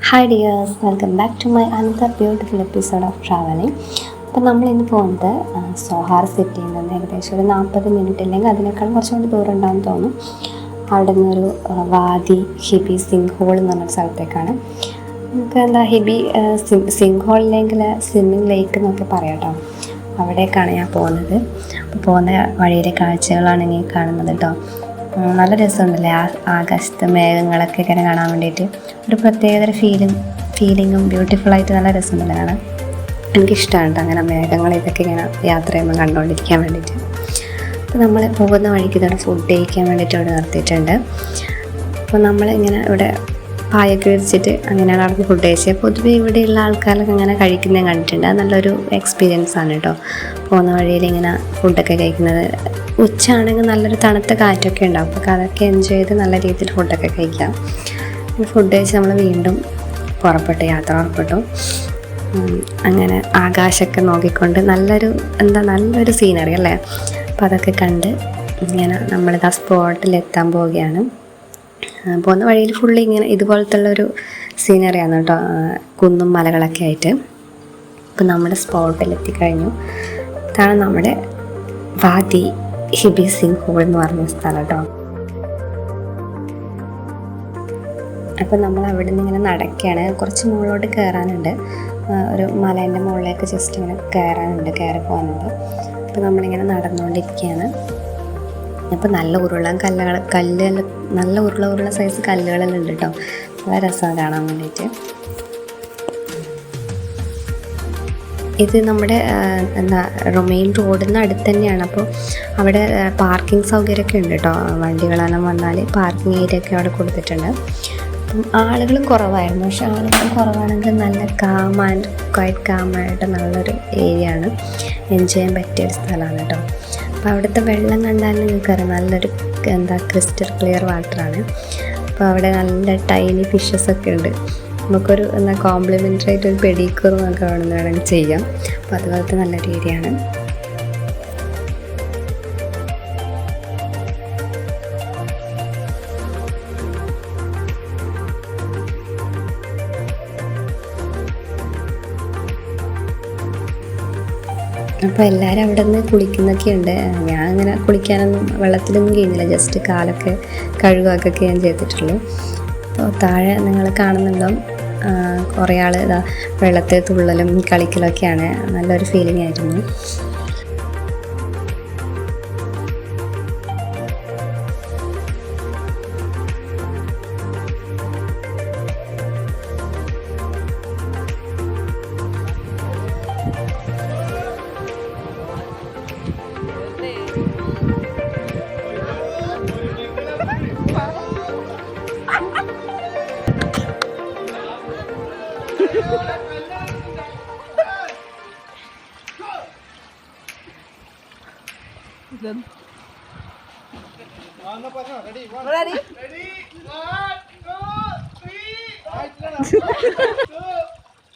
Hi dears, welcome back to my another beautiful episode of travelling. അപ്പോൾ നമ്മളിന്ന് പോകുന്നത് Zohar സിറ്റിയിൽ നിന്ന് ഏകദേശം ഒരു 40 മിനിറ്റ് അല്ലെങ്കിൽ അതിനേക്കാൾ കുറച്ചുകൂടി ദൂരം ഉണ്ടാകുമെന്ന് തോന്നും. അവിടെ നിന്നൊരു വാദി ഹിബി സിങ്ക് ഹോൾ എന്ന് പറഞ്ഞൊരു സ്ഥലത്തേക്കാണ്. നമുക്ക് എന്താ ഹിബി സിങ്ക് ഹോൾ അല്ലെങ്കിൽ സ്വിമ്മിങ് ലേക്ക് എന്നൊക്കെ പറയാം കേട്ടോ. അവിടേക്കാണ് ഞാൻ പോകുന്നത്. അപ്പോൾ പോകുന്ന വഴിയിലെ കാഴ്ചകളാണ് കാണുന്നത് കേട്ടോ. നല്ല രസമുണ്ടല്ലേ ആകാശത്ത് മേഘങ്ങളൊക്കെ ഇങ്ങനെ കാണാൻ വേണ്ടിയിട്ട്. ഒരു പ്രത്യേകതര ഫീലിങ്ങും ബ്യൂട്ടിഫുള്ളായിട്ട് നല്ല രസമുണ്ടല്ലേ കാണാൻ. എനിക്കിഷ്ടമാണ് കേട്ടോ അങ്ങനെ മേഘങ്ങൾ ഇതൊക്കെ ഇങ്ങനെ യാത്ര ചെയ്യുമ്പോൾ കണ്ടുകൊണ്ടിരിക്കാൻ വേണ്ടിയിട്ട്. അപ്പോൾ നമ്മൾ പോകുന്ന വഴിക്ക് ഇവിടെ ഫുഡ് കഴിക്കാൻ വേണ്ടിയിട്ട് ഇവിടെ നിർത്തിയിട്ടുണ്ട്. അപ്പോൾ നമ്മളിങ്ങനെ ഇവിടെ പായൊക്കെ വിരിച്ചിട്ട് അങ്ങനെ നടന്ന് ഫുഡ് കഴിച്ചത്. പൊതുവേ ഇവിടെയുള്ള ആൾക്കാരൊക്കെ അങ്ങനെ കഴിക്കുന്നത് കണ്ടിട്ടുണ്ട്. അത് നല്ലൊരു എക്സ്പീരിയൻസ് ആണ് കേട്ടോ. പോകുന്ന വഴിയിൽ ഇങ്ങനെ ഫുഡൊക്കെ കഴിക്കുന്നത്. ഉച്ചയാണെങ്കിൽ നല്ലൊരു തണുത്ത കാറ്റൊക്കെ ഉണ്ടാവും. അപ്പോൾ അതൊക്കെ എൻജോയ് ചെയ്ത് നല്ല രീതിയിൽ ഫുഡൊക്കെ കഴിക്കാം. ഫുഡ് കഴിച്ച് നമ്മൾ വീണ്ടും യാത്ര പുറപ്പെട്ടു. അങ്ങനെ ആകാശമൊക്കെ നോക്കിക്കൊണ്ട് നല്ലൊരു സീനറി അല്ലേ. അപ്പോൾ അതൊക്കെ കണ്ട് ഇങ്ങനെ നമ്മളിതാ സ്പോട്ടിലെത്താൻ പോവുകയാണ്. പോകുന്ന വഴിയിൽ ഫുള്ളി ഇങ്ങനെ ഇതുപോലത്തുള്ളൊരു സീനറിയാണ് കേട്ടോ, കുന്നും മലകളൊക്കെ ആയിട്ട്. അപ്പോൾ നമ്മുടെ സ്പോട്ടിലെത്തിക്കഴിഞ്ഞു. ഇതാണ് നമ്മുടെ വാദി ഹിബി സിങ്ക് ഹോൾ എന്ന് പറഞ്ഞ സ്ഥലം കേട്ടോ. അപ്പോൾ നമ്മൾ അവിടെ നിന്ന് ഇങ്ങനെ നടക്കുകയാണ്. കുറച്ച് മുകളിലോട്ട് കയറാനുണ്ട്. ഒരു മലേൻ്റെ മുകളിലേക്ക് ജസ്റ്റ് ഇങ്ങനെ കയറി പോകാനുണ്ട്. അപ്പോൾ നമ്മളിങ്ങനെ നടന്നുകൊണ്ടിരിക്കുകയാണ്. അപ്പോൾ നല്ല ഉരുള സൈസ് കല്ലുകളെല്ലാം ഉണ്ട് കേട്ടോ. നല്ല രസമാണ് കാണാൻ വേണ്ടിയിട്ട്. ഇത് നമ്മുടെ മെയിൻ റോഡിന് അടുത്ത് തന്നെയാണ്. അപ്പോൾ അവിടെ പാർക്കിംഗ് സൗകര്യമൊക്കെ ഉണ്ട് കേട്ടോ. വണ്ടികളെല്ലാം വന്നാൽ പാർക്കിംഗ് ഏരിയ ഒക്കെ അവിടെ കൊടുത്തിട്ടുണ്ട്. അപ്പം ആളുകളും കുറവായിരുന്നു. പക്ഷെ ആളുകളും കുറവാണെങ്കിൽ നല്ല ക്വയറ്റ് കാമായിട്ട് നല്ലൊരു ഏരിയ ആണ്. എൻജോയ് ചെയ്യാൻ പറ്റിയൊരു സ്ഥലമാണ് കേട്ടോ. അപ്പോൾ അവിടുത്തെ വെള്ളം കണ്ടാൽ നിങ്ങൾക്കറിയാം നല്ലൊരു ക്രിസ്റ്റൽ ക്ലിയർ വാട്ടറാണ്. അപ്പോൾ അവിടെ നല്ല ടൈനി ഫിഷസൊക്കെ ഉണ്ട്. നമുക്കൊരു കോംപ്ലിമെൻ്ററി ആയിട്ട് ഒരു പെഡിക്യൂർ നമുക്ക് അവിടെ നിന്ന് വേണമെങ്കിൽ ചെയ്യാം. അപ്പോൾ അതുപോലത്തെ നല്ലൊരു ഏരിയ ആണ്. അപ്പോൾ എല്ലാവരും അവിടെ നിന്ന് കുളിക്കുന്നൊക്കെ ഉണ്ട്. ഞാൻ അങ്ങനെ കുളിക്കാനൊന്നും വെള്ളത്തിലൊന്നും കഴിയുന്നില്ല. ജസ്റ്റ് കാലൊക്കെ കഴുകുകയൊക്കെ ഞാൻ ചെയ്തിട്ടുള്ളൂ. അപ്പോൾ താഴെ നിങ്ങൾ കാണുന്നുണ്ടോ കുറേ ആൾ വെള്ളത്തിൽ തുള്ളലും കളിക്കലൊക്കെയാണ്. നല്ലൊരു ഫീലിംഗ് ആയിരുന്നു. Ready? 1, 2,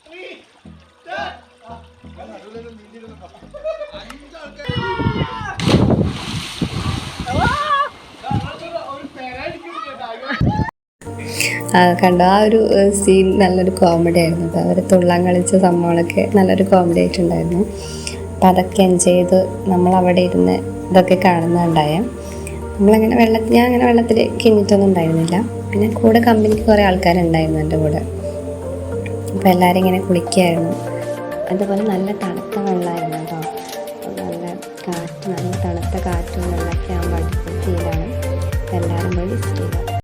3. കണ്ടോ, ആ ഒരു സീൻ നല്ലൊരു കോമഡി ആയിരുന്നു. അവർ തുള്ളാൻ കളിച്ച സംഭവങ്ങളൊക്കെ നല്ലൊരു കോമഡി ആയിട്ടുണ്ടായിരുന്നു. അപ്പം അതൊക്കെ എൻജോയ് ചെയ്ത് നമ്മളവിടെ ഇരുന്ന് ഇതൊക്കെ കാണുന്നുണ്ടായ. ഞാൻ അങ്ങനെ വെള്ളത്തിൽ കിന്നിട്ടൊന്നും ഉണ്ടായിരുന്നില്ല. പിന്നെ കൂടെ കമ്പനിക്ക് കുറേ ആൾക്കാരുണ്ടായിരുന്നു എൻ്റെ കൂടെ. അപ്പോൾ എല്ലാവരും ഇങ്ങനെ കുളിക്കുകയായിരുന്നു. അതുപോലെ നല്ല തണുത്ത വെള്ളം